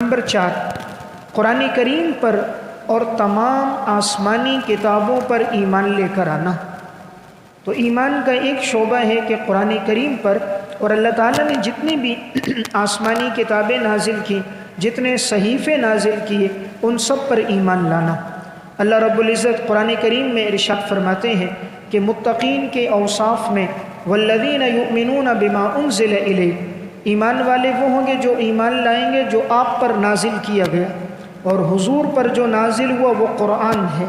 Number 4، قرآن کریم پر اور تمام آسمانی کتابوں پر ایمان لے کر آنا۔ تو ایمان کا ایک شعبہ ہے کہ قرآن کریم پر اور اللہ تعالیٰ نے جتنی بھی آسمانی کتابیں نازل کی، جتنے صحیفے نازل کیے، ان سب پر ایمان لانا۔ اللہ رب العزت قرآن کریم میں ارشاد فرماتے ہیں کہ متقین کے اوصاف میں والذین یؤمنون بما انزل الیک، ایمان والے وہ ہوں گے جو ایمان لائیں گے جو آپ پر نازل کیا گیا، اور حضور پر جو نازل ہوا وہ قرآن ہے،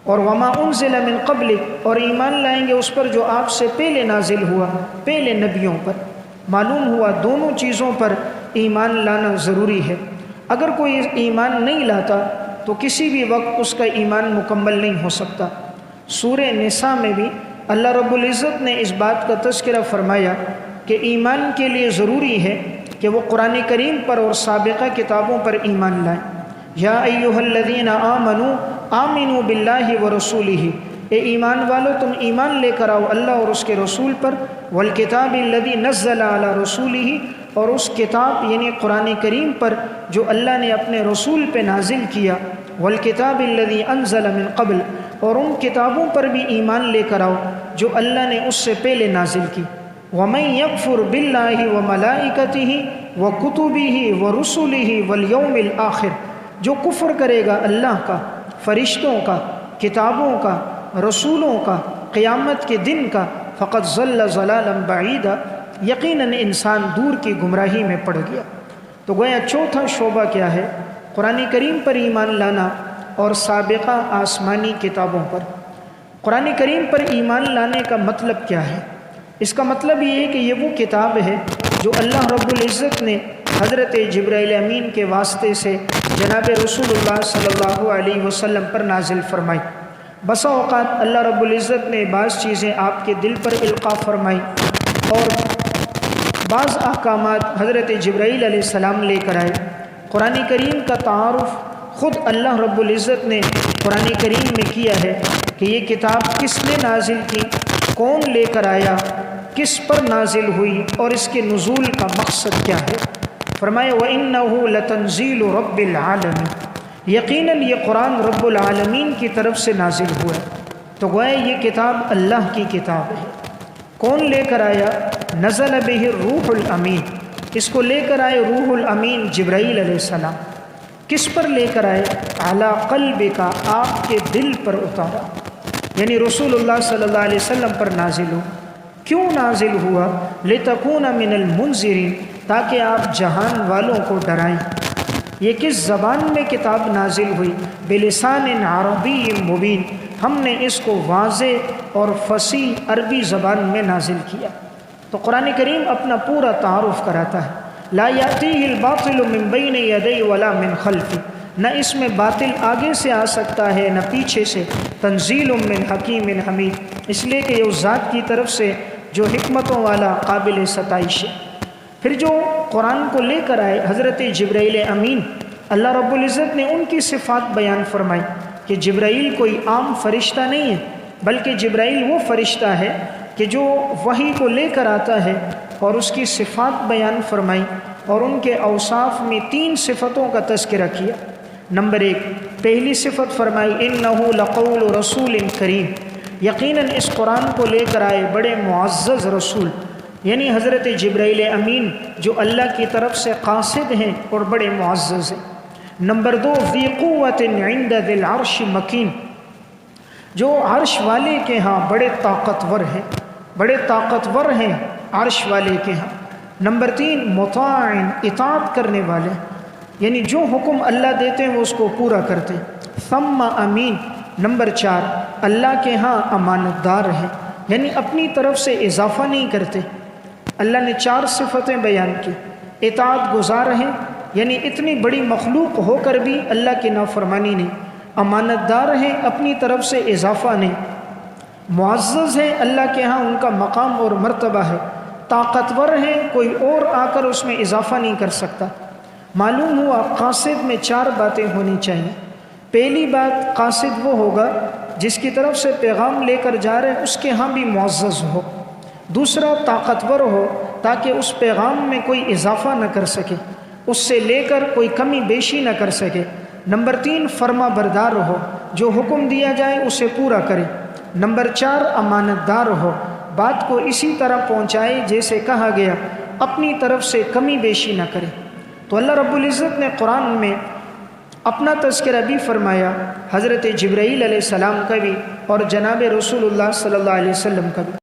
اور وما انزل من قبلک، اور ایمان لائیں گے اس پر جو آپ سے پہلے نازل ہوا، پہلے نبیوں پر۔ معلوم ہوا دونوں چیزوں پر ایمان لانا ضروری ہے۔ اگر کوئی ایمان نہیں لاتا تو کسی بھی وقت اس کا ایمان مکمل نہیں ہو سکتا۔ سورہ نساء میں بھی اللہ رب العزت نے اس بات کا تذکرہ فرمایا کہ ایمان کے لیے ضروری ہے کہ وہ قرآن کریم پر اور سابقہ کتابوں پر ایمان لائیں۔ یا ایھا الذین آمنوا آمنوا باللہ ورسولہ، اے ایمان والو تم ایمان لے کر آؤ اللہ اور اس کے رسول پر، والکتاب الذی نزل علی رسولہ، اور اس کتاب یعنی قرآن کریم پر جو اللہ نے اپنے رسول پہ نازل کیا، والکتاب الذی انزل من قبل، اور ان کتابوں پر بھی ایمان لے کر آؤ جو اللہ نے اس سے پہلے نازل کی۔ وَمَن يَكْفُرْ بِاللَّهِ وَمَلَائِكَتِهِ وَكُتُبِهِ وَرُسُلِهِ وَالْيَوْمِ الْآخِرِ، جو کفر کرے گا اللہ کا، فرشتوں کا، کتابوں کا، رسولوں کا، قیامت کے دن کا، فقد ضل ضلالا بعیدا، یقیناً انسان دور کی گمراہی میں پڑ گیا۔ تو گویا چوتھا شعبہ کیا ہے؟ قرآن کریم پر ایمان لانا اور سابقہ آسمانی کتابوں پر۔ قرآن کریم پر ایمان لانے کا مطلب کیا ہے؟ اس کا مطلب یہ ہے کہ یہ وہ کتاب ہے جو اللہ رب العزت نے حضرت جبرائیل امین کے واسطے سے جناب رسول اللہ صلی اللہ علیہ وسلم پر نازل فرمائی۔ بسا اوقات اللہ رب العزت نے بعض چیزیں آپ کے دل پر القاء فرمائی اور بعض احکامات حضرت جبرائیل علیہ السلام لے کر آئے۔ قرآن کریم کا تعارف خود اللہ رب العزت نے قرآن کریم میں کیا ہے کہ یہ کتاب کس نے نازل کی، کون لے کر آیا، کس پر نازل ہوئی اور اس کے نزول کا مقصد کیا ہے۔ فرمایا وَإِنَّهُ لَتَنزِيلُ رَبِّ الْعَالَمِينَ، یقیناً یہ قرآن رب العالمین کی طرف سے نازل ہوا ہے۔ تو گویا یہ کتاب اللہ کی کتاب ہے۔ کون لے کر آیا؟ نزل بہ الروح الامین، اس کو لے کر آئے روح الامین جبرائیل علیہ السلام۔ کس پر لے کر آئے؟ علی قلبک، آپ کے دل پر اتارا، یعنی رسول اللہ صلی اللہ علیہ وسلم پر نازل ہو۔ کیوں نازل ہوا؟ لتکون من المنذرین، تاکہ آپ جہان والوں کو ڈرائیں۔ یہ کس زبان میں کتاب نازل ہوئی؟ بلسان عربی مبین، ہم نے اس کو واضح اور فصیح عربی زبان میں نازل کیا۔ تو قرآن کریم اپنا پورا تعارف کراتا ہے۔ لا یأتیہ الباطل من بین یدیہ ولا من خلفہ، نہ اس میں باطل آگے سے آ سکتا ہے نہ پیچھے سے۔ تنزیل من حکیم حمید، اس لیے کہ یہ اس ذات کی طرف سے جو حکمتوں والا قابل ستائش ہے۔ پھر جو قرآن کو لے کر آئے حضرت جبرائیل امین، اللہ رب العزت نے ان کی صفات بیان فرمائی کہ جبرائیل کوئی عام فرشتہ نہیں ہے، بلکہ جبرائیل وہ فرشتہ ہے کہ جو وحی کو لے کر آتا ہے، اور اس کی صفات بیان فرمائی اور ان کے اوصاف میں 3 صفتوں کا تذکرہ کیا۔ نمبر 1، پہلی صفت فرمائی انہ لقول رسول کریم، یقیناً اس قرآن کو لے کر آئے بڑے معزز رسول، یعنی حضرت جبرائیل امین جو اللہ کی طرف سے قاصد ہیں اور بڑے معزز ہیں۔ نمبر 2، ذی قوت عند ذی العرش مکین، جو عرش والے کے ہاں بڑے طاقتور ہیں، بڑے طاقتور ہیں عرش والے کے ہاں۔ نمبر 3، مطاع، اطاعت کرنے والے، یعنی جو حکم اللہ دیتے ہیں وہ اس کو پورا کرتے ہیں۔ ثم امین، نمبر 4، اللہ کے ہاں امانت دار ہیں، یعنی اپنی طرف سے اضافہ نہیں کرتے۔ اللہ نے 4 صفتیں بیان کی۔ اطاعت گزار ہیں، یعنی اتنی بڑی مخلوق ہو کر بھی اللہ کی نافرمانی نہیں۔ امانت دار ہیں، اپنی طرف سے اضافہ نہیں۔ معزز ہیں، اللہ کے ہاں ان کا مقام اور مرتبہ ہے۔ طاقتور ہیں، کوئی اور آ کر اس میں اضافہ نہیں کر سکتا۔ معلوم ہوا قاصد میں 4 باتیں ہونی چاہیے۔ پہلی بات، قاصد وہ ہوگا جس کی طرف سے پیغام لے کر جا رہے ہیں اس کے ہاں بھی معزز ہو۔ دوسرا، طاقتور ہو تاکہ اس پیغام میں کوئی اضافہ نہ کر سکے۔ اس سے لے کر کوئی کمی بیشی نہ کر سکے۔ نمبر 3 فرما بردار ہو، جو حکم دیا جائے اسے پورا کرے۔ نمبر 4 امانت دار ہو، بات کو اسی طرح پہنچائے جیسے کہا گیا، اپنی طرف سے کمی بیشی نہ کرے۔ تو اللہ رب العزت نے قرآن میں اپنا تذکرہ بھی فرمایا، حضرت جبرائیل علیہ السلام کا بھی اور جناب رسول اللہ صلی اللہ علیہ وسلم کا بھی۔